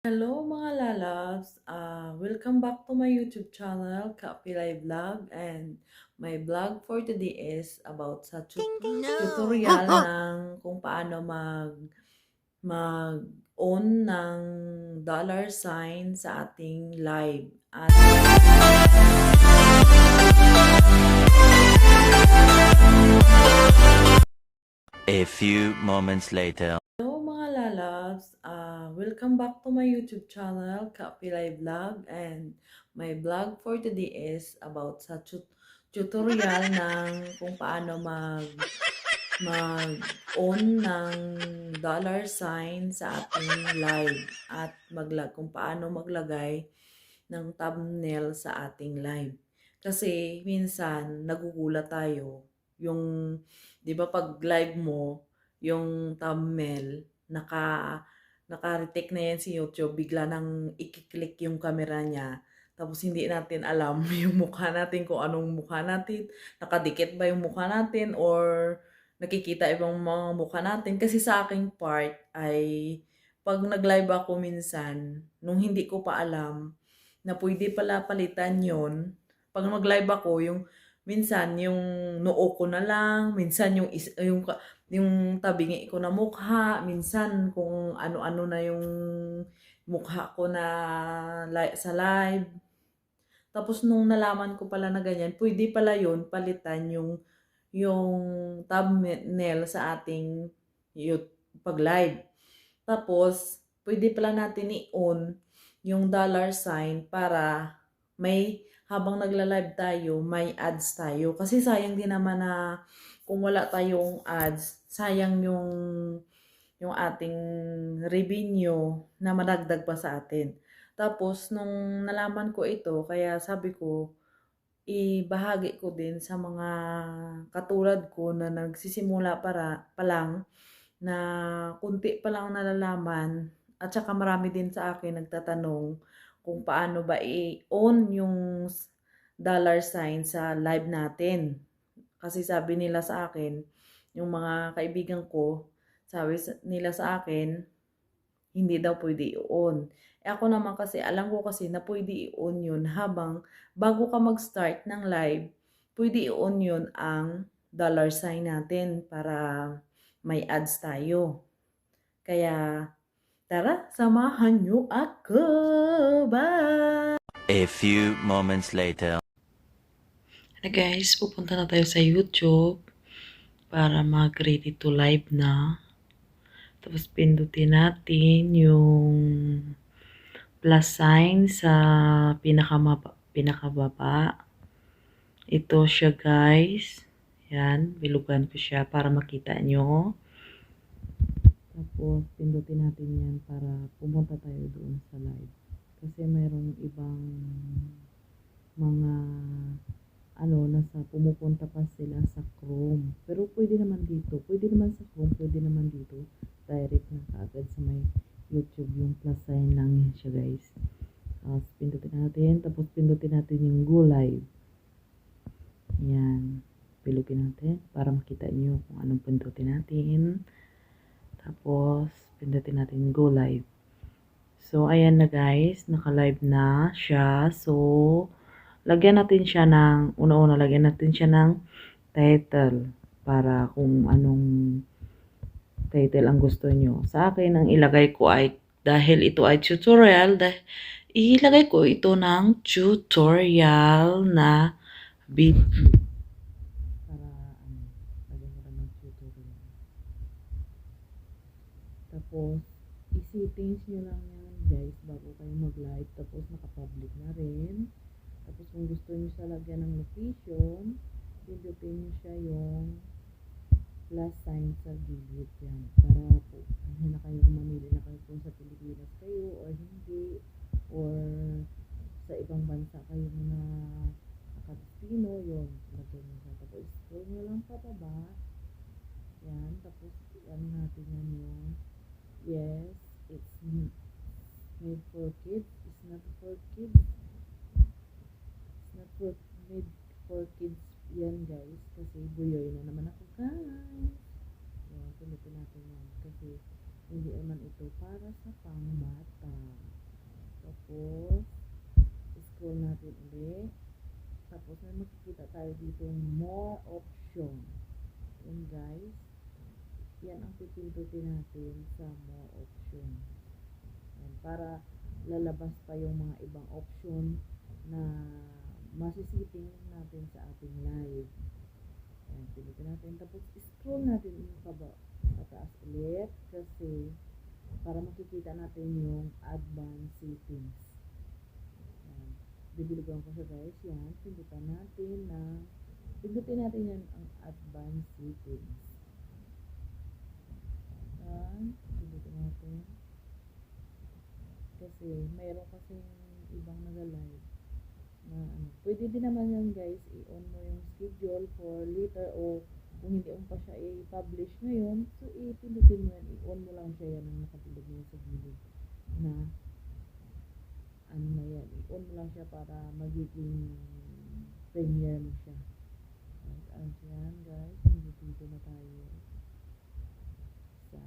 Hello mga lalabs! Welcome back to my YouTube channel, Kapilay Vlog. And my vlog for today is about sa tutorial ng kung paano mag-own ng dollar sign sa ating live. At A few moments later. hello mga lalabs! Welcome back to my YouTube channel, Kapilay Vlog. And my vlog for today is about sa tutorial ng kung paano mag-own ng dollar sign sa ating live at kung paano maglagay ng thumbnail sa ating live. Kasi minsan nagugulat tayo yung 'di ba pag live mo yung thumbnail naka-retake na yan si YouTube, bigla nang i-click yung camera niya. Tapos hindi natin alam yung mukha natin, kung anong mukha natin, nakadikit ba yung mukha natin or nakikita ibang mga mukha natin. Kasi sa aking part ay pag nag-live ako minsan, nung hindi ko pa alam na pwede pala palitan yon. Pag mag-live ako, yung minsan yung noo ko na lang, minsan yung tabingi ko na mukha, minsan kung ano-ano na yung mukha ko na sa live. Tapos nung nalaman ko pala na ganyan, pwede pala yun palitan yung thumbnail sa ating pag-live. Tapos, pwede pala natin i-on yung dollar sign para habang nagla-live tayo, may ads tayo. Kasi sayang din naman na kung wala tayong ads, sayang yung ating revenue na madagdag pa sa atin. Tapos, nung nalaman ko ito, kaya sabi ko, ibahagi ko din sa mga katulad ko na nagsisimula pa lang, na kunti pa lang nalalaman, at saka marami din sa akin nagtatanong kung paano ba i-on yung dollar sign sa live natin. Kasi sabi nila sa akin, yung mga kaibigan ko, nila sa akin, hindi daw pwede i-on. Ako naman kasi, alam ko kasi na pwede i-on yun bago ka mag-start ng live, pwede i-on yun ang dollar sign natin para may ads tayo. Kaya, tara, samahan nyo ako! Bye! A few moments later. Guys, pupunta na tayo sa YouTube para mag-ready to live na. Tapos pindutin natin yung plus sign sa pinakababa. Ito siya guys. Yan, bilugan ko siya para makita nyo. Tapos pindutin natin yan para pumunta tayo doon sa live. Kasi mayroong ibang mga pumupunta pa sila sa Chrome. Pero pwede naman dito. Pwede naman sa Chrome, pwede naman dito. Direct na kaagad sa may YouTube yung plus sign lang yan siya guys. Tapos pindutin natin. Tapos pindutin natin yung go live. Yan. Pilupin natin para makita nyo kung anong pindutin natin. Tapos pindutin natin go live. So ayan na guys. Naka-live na siya. So lagyan natin siya lagyan natin siya ng title para kung anong title ang gusto nyo. Sa akin, ang ilagay ko ay, dahil ito ay tutorial, ilagay ko ito ng tutorial na video. Para, lagyan ko ng tutorial. Tapos, i-settings nyo lang yan, guys, bago kayo mag-live. Tapos, naka-public na rin. Tapos kung gusto niyo sa lagyan ng location, pindutin niyo siya yung plus sign sa gilid yan. Para po, na kayo mamili na kayo kung sa Pilipinas kayo or hindi, or sa ibang bansa kayo na nakadestino, yun, lagyan niyo siya. Tapos scroll niyo lang pababa, yan, tapos ano natin yan yung, yes, it's made for kids, it's not for kids, not for made for kids yan guys, kasi buyoy na naman ako guys. Yan, pinutin natin yan kasi hindi naman ito para sa pangbata. uli. Tapos may makikita tayo dito more option. Yan guys. Yan ang pipindutin natin sa more option. Yan, para lalabas pa yung mga ibang option na masisiting natin sa ating live. Yan, pindutin natin. Tapos scroll natin yung pataas ulit kasi para makikita natin yung advanced settings. Yan. Bibiligan ko siya guys. Yan. Pindutin natin yan ang advanced settings. Yan. Pindutin natin. Kasi mayroon kasing ibang nag-live na ano. Pwede din naman yan guys. I-on mo yung schedule for later o kung hindi mo pa siya i-publish ngayon, so ipindutin mo yan, i-on mo lang siya yan ang nakapindot mo sa gilid na ano na yan, i-on mo lang siya para magiging premiere mo siya. At yan guys, dito na tayo sa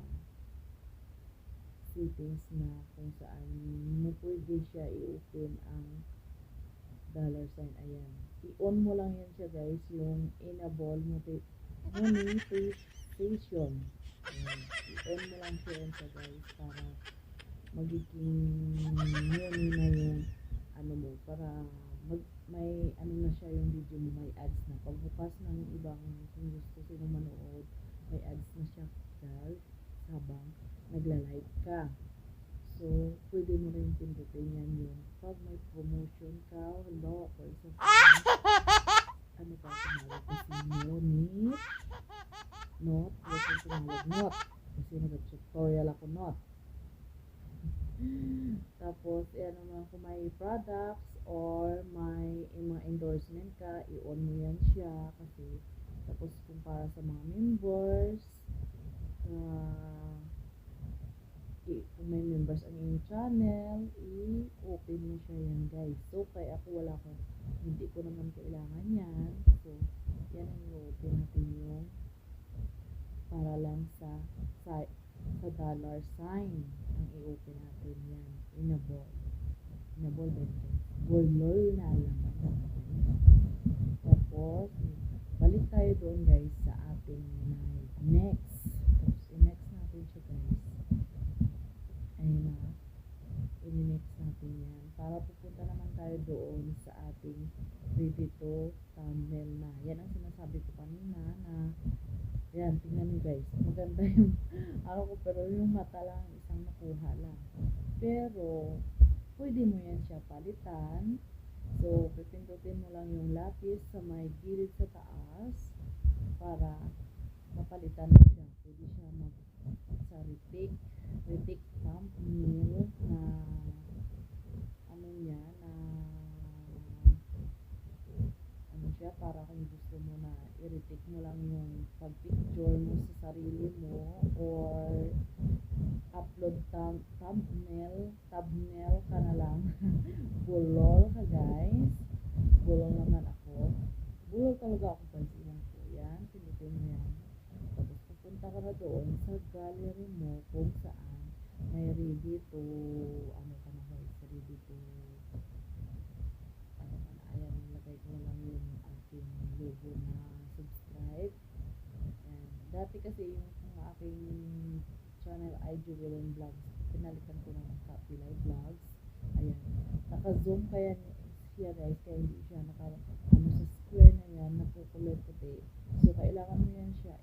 settings na kung saan mo pwede siya i-open ang $sign. Ayan, i-on mo lang yan siya guys, yung enable monetisation. I-on mo lang siya guys para magiging money na yung ano mo, para may ano na siya yung video mo, may ads na. Pagbukas ng ibang kung gusto sino manood, may ads na siya guys habang nagla-live ka. So, pwede mo rin pindutin yan yung pag may promotion ka, hello, for example, ano pa tumawag kasi not, kasi nag-tutorial ako not. Tapos, ano naman kung may products or may mga endorsement ka, i-on mo yan siya kasi tapos kung para sa mga members, kung may members ang inyong channel, i-open mo siya yan guys. So, kaya ako hindi ko naman kailangan yan. So, yan ang i-open natin yung para lang sa $sign ang i-open natin yan. Enable ba ito? Bolol na alaman. Tapos, balik tayo doon guys sa ating live. Next. Tapos, i-next natin siya guys. Ayun na. I-next natin yan. Para pupunta naman tayo doon sa ating ready to thumbnail na. Yan ang sinasabi ko kanina na yan, tingnan nyo guys. Maganda yung ko pero yung mata lang, isang nakuha lang. Pero, pwede mo yan siya palitan. So, pipindutin mo lang yung lapis sa may gilid sa taas para mapalitan mo siya. Pwede siya sa retic thumbnail na ano niya na ano siya, para kung gusto mo na i-retic mo lang yung pag-picture mo sa sarili mo or upload thumbnail ka na lang. Bulol ka guys. Bulol naman ako. Bulol talaga ako guys. Ilan po yan. Pinutin mo yan. Tapos pupunta ka na doon sa gallery mo kung saan may ready to ano ka na guys. Ready to ano ka na. Ayan, lagay ko lang yung aking logo na subscribe. And dati kasi yung aking channel ay Jubilin Vlogs. Pinalitan ko ng Copyright Vlogs. Ayan. Naka-zoom kaya siya guys. Kaya hindi siya ano sa square na yan. Nakukulay puti. So, kailangan mo yan siya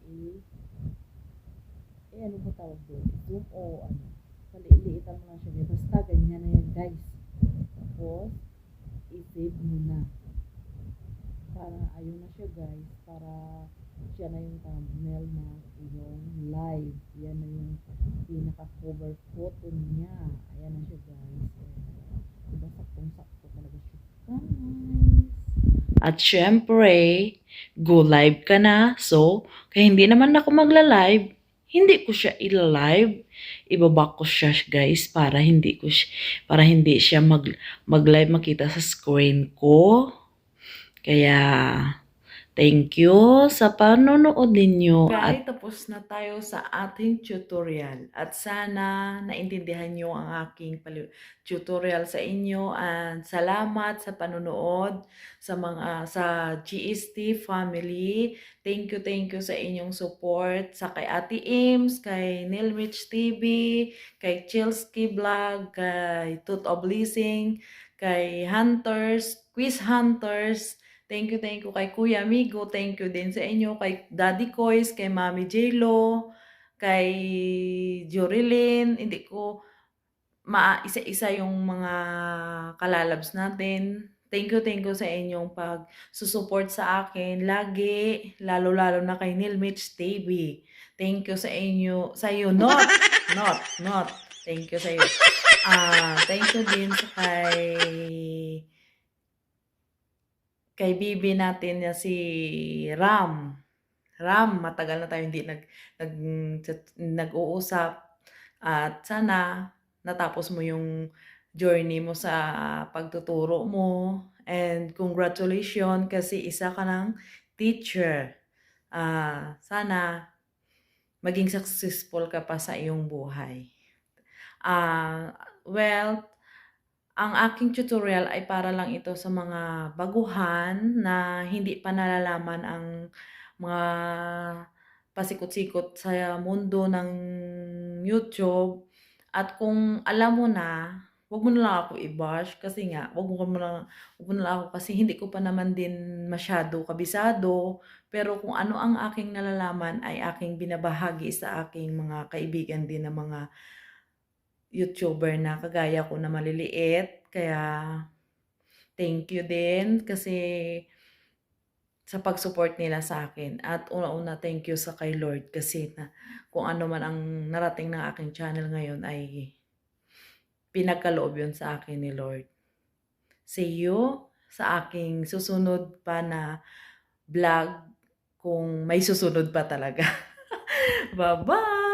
ano ba tawag doon? Zoom o ano. Paliliitan mo lang siya. Basta ganyan na yan guys. Tapos, i-save mo na. Para ayun na siya guys. Para siya na yung thumbnail na yung live. Yan na yung pinaka-cover photo niya. Ayan na siya guys. Diba saktong-sakto talaga siya guys. At syempre, go live ka na. So, kaya hindi naman ako magla-live, hindi ko siya ila-live. Ibaba ko siya guys para hindi siya mag-live makita sa screen ko. Kaya Thank you sa panonood ninyo at tapos na tayo sa ating tutorial at sana naintindihan nyo ang aking tutorial sa inyo and salamat sa panonood sa GST family. Thank you sa inyong support sa kay Ate Ims, kay Nilwich TV, kay Chilsky Vlog, kay Tooth of Blessing, kay Hunters, Quiz Hunters. Thank you kay Kuya Amigo. Thank you din sa inyo, kay Daddy Kois, kay Mami Jelo, kay Jorilyn. Hindi ko isa-isa yung mga kalalabs natin. Thank you sa inyong pag-susupport sa akin lagi, lalo-lalo na kay Nilmitch TV. Thank you sa inyo, sa iyo, not. Thank you sa iyo. Thank you din sa kay bibi natin na si Ram. Ram, matagal na tayo hindi nag-uusap at sana natapos mo yung journey mo sa pagtuturo mo and congratulations kasi isa ka ng teacher. Sana maging successful ka pa sa iyong buhay. Well, ang aking tutorial ay para lang ito sa mga baguhan na hindi pa nalalaman ang mga pasikot-sikot sa mundo ng YouTube. At kung alam mo na, wag mo na lang ako i-bash kasi nga, wag mo na lang ako kasi hindi ko pa naman din masyado kabisado. Pero kung ano ang aking nalalaman ay aking binabahagi sa aking mga kaibigan din na mga YouTuber na kagaya ko na maliliit. Kaya thank you din kasi sa pag-support nila sa akin. At una-una thank you sa kay Lord kasi kung ano man ang narating ng aking channel ngayon ay pinagkaloob yun sa akin ni Lord. See you sa aking susunod pa na vlog kung may susunod pa talaga. Bye-bye!